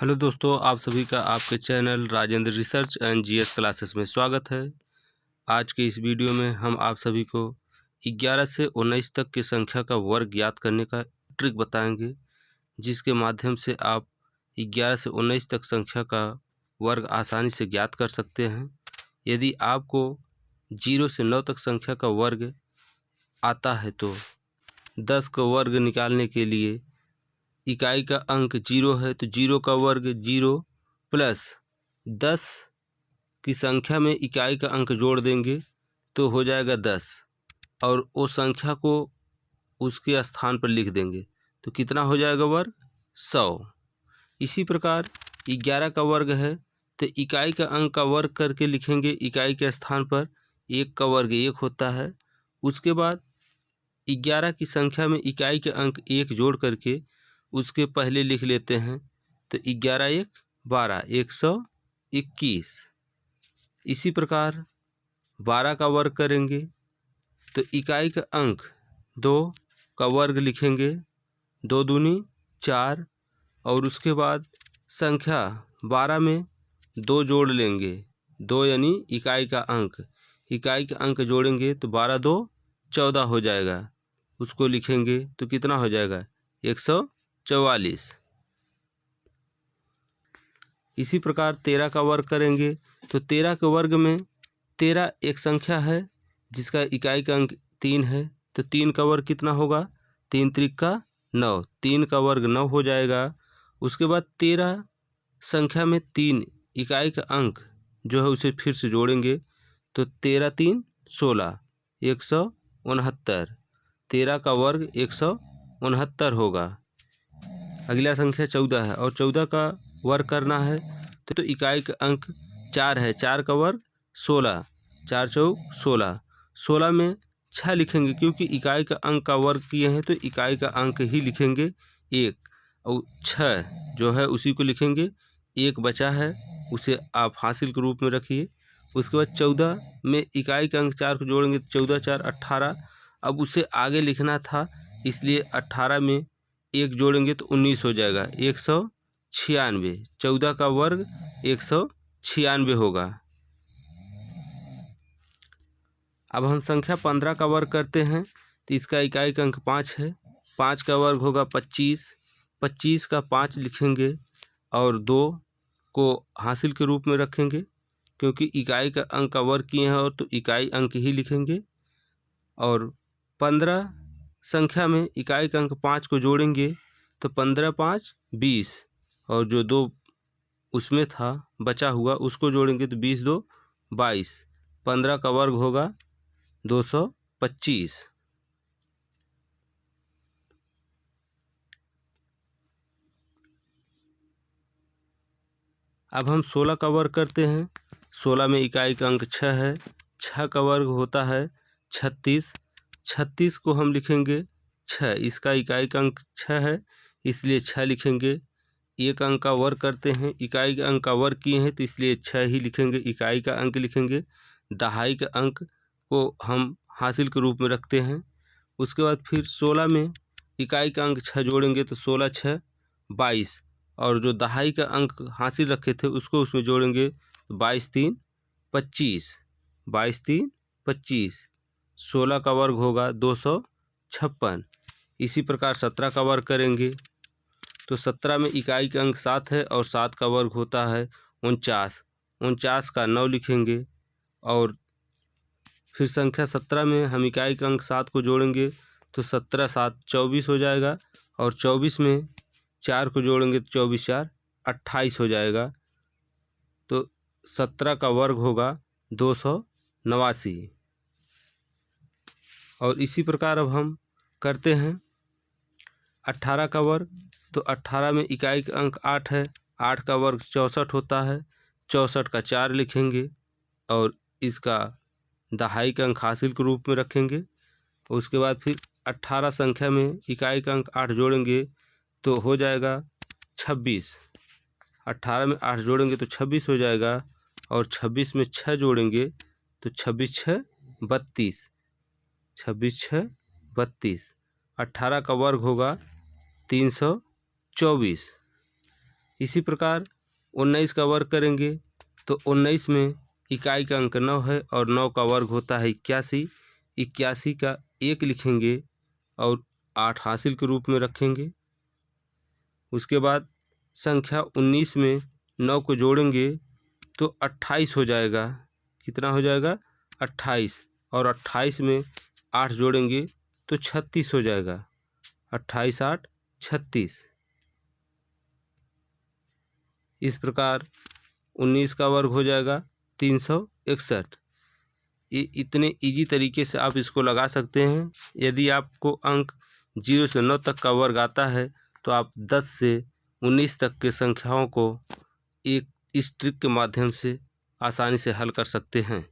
Hello दोस्तों, आप सभी का आपके channel Rajendra research and GS classes में स्वागत है। आज के इस वीडियो में हम आप सभी को 11 से 19 तक की संख्या का वर्ग ज्ञात करने का ट्रिक बताएंगे, जिसके माध्यम से आप 11 से 19 तक संख्या का वर्ग आसानी से ज्ञात कर सकते हैं। यदि आपको 0 से 9 तक संख्या का वर्ग आता है तो 10 का वर्ग निकालने के लिए इकाई का अंक 0 है तो 0 का वर्ग 0 प्लस 10 की संख्या में इकाई का अंक जोड़ देंगे तो हो जाएगा 10 और वो संख्या को उसके स्थान पर लिख देंगे तो कितना हो जाएगा वर्ग 100। इसी प्रकार 11 का वर्ग है तो इकाई का अंक का वर्ग करके लिखेंगे इकाई के स्थान पर। 1 का वर्ग 1 होता है। उसके बाद 11 की संख्या में इकाई के अंक 1 जोड़ करके उसके पहले लिख लेते हैं तो 11 1 12 121। इसी प्रकार 12 का वर्ग करेंगे तो इकाई का अंक 2 का वर्ग लिखेंगे 2 दूनी 4 और उसके बाद संख्या 12 में 2 जोड़ लेंगे 2 यानी इकाई का अंक जोड़ेंगे तो 12 2 14 हो जाएगा। उसको लिखेंगे तो कितना हो जाएगा 144। इसी प्रकार 13 का वर्ग करेंगे तो 13 के वर्ग में 13 एक संख्या है जिसका इकाई का अंक 3 है तो 3 का वर्ग कितना होगा 3 त्रिक का 9, 3 का वर्ग 9 हो जाएगा। उसके बाद 13 संख्या में 3 इकाई का अंक जो है उसे फिर से जोड़ेंगे तो 13 3 16 169। 13 का वर्ग 169 होगा। अगला संख्या 14 है और 14 का वर्ग करना है तो इकाई का अंक 4 है, 4 का वर्ग 16, 4 चौक 16। 16 में 6 लिखेंगे क्योंकि इकाई का अंक का वर्ग किए हैं तो इकाई का अंक ही लिखेंगे 1 और 6 जो है उसी को लिखेंगे। 1 बचा है उसे आप हासिल के रूप में रखिए। उसके बाद 14 में इकाई का अंक 4 को जोड़ेंगे तो 14 4 18। अब उसे आगे लिखना था इसलिए 18 में 1 जोड़ेंगे तो 19 हो जाएगा 196। 14 का वर्ग 196 होगा। अब हम संख्या 15 का वर्ग करते हैं तो इसका इकाई का अंक 5 है। 5 का वर्ग होगा 25। 25 का 5 लिखेंगे और 2 को हासिल के रूप में रखेंगे क्योंकि इकाई का अंक का वर्ग किए हैं और तो इकाई अंक ही लिखेंगे। और 15 संख्या में इकाई का अंक 5 को जोड़ेंगे तो 15 5 20 और जो 2 उसमें था बचा हुआ उसको जोड़ेंगे तो 20 2 22। 15 का वर्ग होगा 225। अब हम 16 का वर्ग करते हैं। 16 में इकाई का अंक 6 है। 6 का वर्ग होता है 36। 36 को हम लिखेंगे 6, इसका इकाई का अंक 6 है इसलिए 6 लिखेंगे। 1 अंक का वर्ग करते हैं, इकाई का अंक का वर्ग किए हैं तो इसलिए 6 ही लिखेंगे, इकाई का अंक लिखेंगे। दहाई के अंक को हम हासिल के रूप में रखते हैं। उसके बाद फिर 16 में इकाई का अंक 6 जोड़ेंगे तो 16 6 22 और जो दहाई का अंक हासिल रखे थे उसको उसमें जोड़ेंगे तो 22 3 25। 22 3 25। 16 का वर्ग होगा 256। इसी प्रकार 17 का वर्ग करेंगे तो 17 में इकाई का अंक 7 है और 7 का वर्ग होता है 49। 49 का 9 लिखेंगे और फिर संख्या 17 में हम इकाई का अंक 7 को जोड़ेंगे तो 17 7 24 हो जाएगा और 24 में 4 को जोड़ेंगे तो 24 4 28 हो जाएगा। तो 17 का वर्ग होगा 289। और इसी प्रकार अब हम करते हैं 18 का वर्ग तो 18 में इकाई का अंक 8 है। 8 का वर्ग 64 होता है। 64 का 4 लिखेंगे और इसका दहाई का अंक हासिल के रूप में रखेंगे। उसके बाद फिर 18 संख्या में इकाई का अंक 8 जोड़ेंगे तो हो जाएगा 26। 18 में 8 जोड़ेंगे तो 26 हो जाएगा और 26 में 6 जोड़ेंगे तो 26 6 32। 26 6 32। 18 का वर्ग होगा 324। इसी प्रकार 19 का वर्ग करेंगे तो 19 में इकाई का अंक 9 है और 9 का वर्ग होता है 81। 81 का 1 लिखेंगे और 8 हासिल के रूप में रखेंगे। उसके बाद संख्या 19 में 9 को जोड़ेंगे तो 28 हो जाएगा। कितना हो जाएगा? 28। और 28 में 8 जोड़ेंगे तो 36 हो जाएगा। 28 8 36। इस प्रकार 19 का वर्ग हो जाएगा 361। ये इतने इजी तरीके से आप इसको लगा सकते हैं। यदि आपको अंक 0 से 9 तक का वर्ग आता है तो आप 10 से 19 तक के संख्याओं को इस ट्रिक के माध्यम से आसानी से हल कर सकते हैं।